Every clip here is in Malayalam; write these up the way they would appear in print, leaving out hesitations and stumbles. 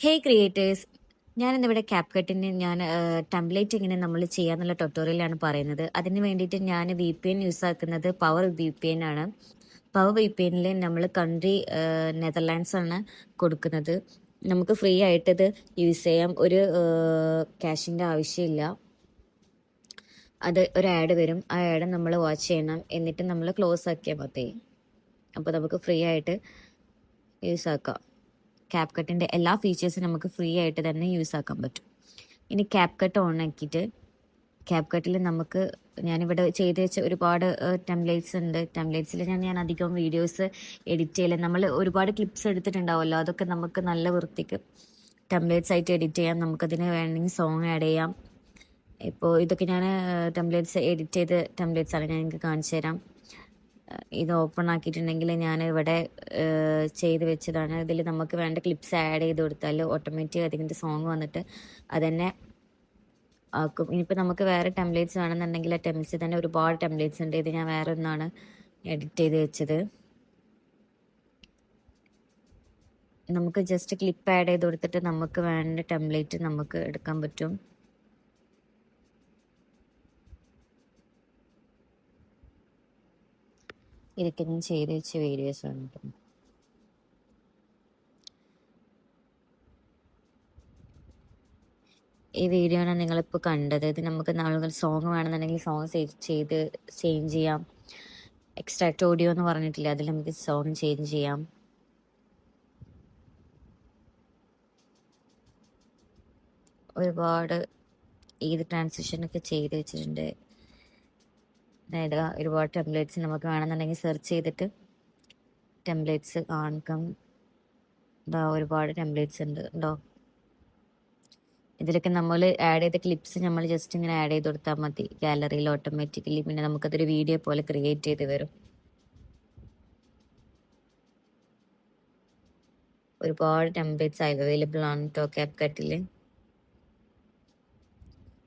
ഹേ ക്രിയേറ്റേഴ്സ്, ഞാനിന്നിവിടെ ക്യാപ്കട്ടിന് ടെംപ്ലേറ്റ് എങ്ങനെ നമ്മൾ ചെയ്യാന്നുള്ള ട്യൂട്ടോറിയലാണ് പറയുന്നത്. അതിന് വേണ്ടിയിട്ട് ഞാൻ VPN യൂസ് ആക്കുന്നത് പവർ VPN ആണ്. പവർ VPNൽ നമ്മൾ കൺട്രി നെതർലാൻഡ്സ് ആണ് കൊടുക്കുന്നത്. നമുക്ക് ഫ്രീ ആയിട്ട് ഇത് യൂസ് ചെയ്യാം. ഒരു ക്യാഷിൻ്റെ ആവശ്യമില്ല. അത് ഒരു ആഡ് വരും, ആ ആഡ് നമ്മൾ വാച്ച് ചെയ്യണം, എന്നിട്ട് നമ്മൾ ക്ലോസ് ആക്കിയാൽ മതി. അപ്പോൾ നമുക്ക് ഫ്രീ ആയിട്ട് യൂസ് ആക്കാം. ക്യാപ്കട്ടിൻ്റെ എല്ലാ ഫീച്ചേഴ്സും നമുക്ക് ഫ്രീ ആയിട്ട് തന്നെ യൂസ് ആക്കാൻ പറ്റും. ഇനി ക്യാപ്കട്ട് ഓൺ ആക്കിയിട്ട് ക്യാപ്കട്ടിൽ നമുക്ക് ഞാനിവിടെ ചെയ്ത് വെച്ച ഒരുപാട് ടെംപ്ലേറ്റ്സ് ഉണ്ട്. ടെംപ്ലേറ്റ്സിൽ ഞാൻ അധികം വീഡിയോസ് എഡിറ്റ് ചെയ്യില്ല. നമ്മൾ ഒരുപാട് ക്ലിപ്സ് എടുത്തിട്ടുണ്ടാവുമല്ലോ, അതൊക്കെ നമുക്ക് നല്ല വൃത്തിക്ക് ടെംപ്ലേറ്റ്സ് ആയിട്ട് എഡിറ്റ് ചെയ്യാം. നമുക്കതിന് വേണമെങ്കിൽ സോങ് ആഡ് ചെയ്യാം. ഇപ്പോൾ ഇതൊക്കെ ഞാൻ ടെംപ്ലേറ്റ്സ് എഡിറ്റ് ചെയ്ത് ടെംപ്ലേറ്റ്സ് ആണ്, ഞാൻ നിങ്ങൾക്ക് കാണിച്ചു തരാം. ഇത് ഓപ്പൺ ആക്കിയിട്ടുണ്ടെങ്കിൽ ഞാൻ ഇവിടെ ചെയ്ത് വെച്ചതാണ്. ഇതിൽ നമുക്ക് വേണ്ട ക്ലിപ്സ് ആഡ് ചെയ്ത് കൊടുത്താൽ ഓട്ടോമാറ്റിക് അതിൻ്റെ സോങ് വന്നിട്ട് അതന്നെ ആക്കും. ഇനിയിപ്പോൾ നമുക്ക് വേറെ ടെംപ്ലേറ്റ്സ് വേണമെന്നുണ്ടെങ്കിൽ ആ ടെംപ്ലേറ്റ്സ് തന്നെ ഒരുപാട് ടെംപ്ലേറ്റ്സ് ഉണ്ട്. ഇത് ഞാൻ വേറെ ഒന്നാണ് എഡിറ്റ് ചെയ്ത് വെച്ചത്. നമുക്ക് ജസ്റ്റ് ക്ലിപ്പ് ആഡ് ചെയ്ത് കൊടുത്തിട്ട് നമുക്ക് വേണ്ട ടെംപ്ലേറ്റ് നമുക്ക് എടുക്കാൻ പറ്റും. ഇതൊക്കെ ഞാൻ ചെയ്ത് വെച്ച വീഡിയോസ് ആണ് കേട്ടോ. ഈ വീഡിയോ ആണ് നിങ്ങളിപ്പോൾ കണ്ടത്. ഇത് നമുക്ക് നാളുകൾ സോങ് വേണമെന്നുണ്ടെങ്കിൽ സോങ് ചെയ്ത് ചേഞ്ച് ചെയ്യാം. എക്സ്ട്രാക്ട് ഓഡിയോ എന്ന് പറഞ്ഞിട്ടില്ല, അതിൽ നമുക്ക് സോങ് ചേഞ്ച് ചെയ്യാം. ഒരുപാട് ഏത് ട്രാൻസിഷനൊക്കെ ചെയ്ത് വെച്ചിട്ടുണ്ട്. അതായത് ഒരുപാട് ടെംപ്ലേറ്റ്സ് നമുക്ക് വേണമെന്നുണ്ടെങ്കിൽ സെർച്ച് ചെയ്തിട്ട് ടെംപ്ലേറ്റ്സ് കാണിക്കാം. ഒരുപാട് ടെംപ്ലേറ്റ്സ് ഉണ്ട് ഉണ്ടോ. ഇതിലൊക്കെ നമ്മൾ ആഡ് ചെയ്ത ക്ലിപ്സ് നമ്മൾ ജസ്റ്റ് ഇങ്ങനെ ആഡ് ചെയ്ത് കൊടുത്താൽ മതി ഗാലറിയിൽ ഓട്ടോമാറ്റിക്കലി. പിന്നെ നമുക്കതൊരു വീഡിയോ പോലെ ക്രിയേറ്റ് ചെയ്ത് വരും. ഒരുപാട് ടെംപ്ലേറ്റ്സ് അവൈലബിൾ ആണ് കേട്ടോ ക്യാപ്കട്ടിൽ.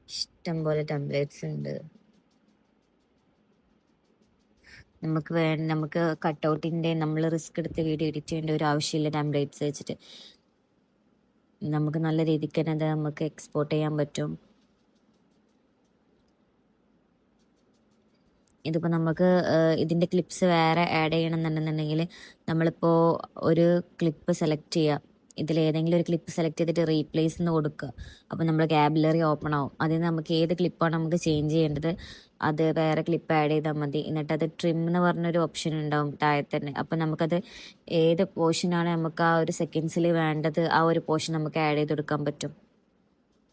ഇഷ്ടംപോലെ ടെംപ്ലേറ്റ്സ് ഉണ്ട്. നമുക്ക് കട്ടൗട്ടിൻ്റെ നമ്മൾ റിസ്ക് എടുത്ത് വീഡിയോ എഡിറ്റ് ചെയ്യേണ്ട ഒരു ആവശ്യമില്ല. ടെംപ്ലേറ്റ്സ് വെച്ചിട്ട് നമുക്ക് നല്ല രീതിക്ക് തന്നെ അത് നമുക്ക് എക്സ്പോർട്ട് ചെയ്യാൻ പറ്റും. ഇതിപ്പോൾ നമുക്ക് ഇതിൻ്റെ ക്ലിപ്സ് വേറെ ആഡ് ചെയ്യണമെന്നുണ്ടെന്നുണ്ടെങ്കിൽ നമ്മളിപ്പോൾ ഒരു ക്ലിപ്പ് സെലക്ട് ചെയ്യുക. ഇതിലേതെങ്കിലും ഒരു ക്ലിപ്പ് സെലക്ട് ചെയ്തിട്ട് റീപ്ലേസ് എന്ന് കൊടുക്കുക. അപ്പോൾ നമ്മുടെ ഗാലറി ഓപ്പൺ ആവും. അതിൽ നമുക്ക് ഏത് ക്ലിപ്പാണ് നമുക്ക് ചേഞ്ച് ചെയ്യേണ്ടത് അത് വേറെ ക്ലിപ്പ് ആഡ് ചെയ്താൽ മതി. എന്നിട്ട് അത് ട്രിം എന്ന് പറഞ്ഞൊരു ഓപ്ഷൻ ഉണ്ടാവും താഴെ തന്നെ. അപ്പോൾ നമുക്കത് ഏത് പോർഷനാണ് നമുക്ക് ആ ഒരു സെക്കൻഡ്സിൽ വേണ്ടത് ആ ഒരു പോർഷൻ നമുക്ക് ആഡ് ചെയ്ത് കൊടുക്കാൻ പറ്റും.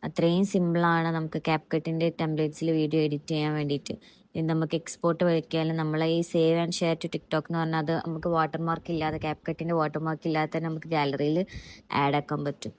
അത്രയും സിമ്പിളാണ് നമുക്ക് ക്യാപ്കട്ടിൻ്റെ ടെംപ്ലേറ്റ്സിൽ വീഡിയോ എഡിറ്റ് ചെയ്യാൻ വേണ്ടിയിട്ട്. ഇത് നമുക്ക് എക്സ്പോർട്ട് വയ്ക്കാനും നമ്മളെ ഈ save and share to TikTok എന്ന് പറഞ്ഞാൽ അത് നമുക്ക് വാട്ടർമാർക്ക് ഇല്ലാതെ ക്യാപ്കട്ടിൻ്റെ വാട്ടർമാർക്ക് ഇല്ലാതെ തന്നെ നമുക്ക് ഗാലറിയിൽ ആഡ് ആക്കാൻ പറ്റും.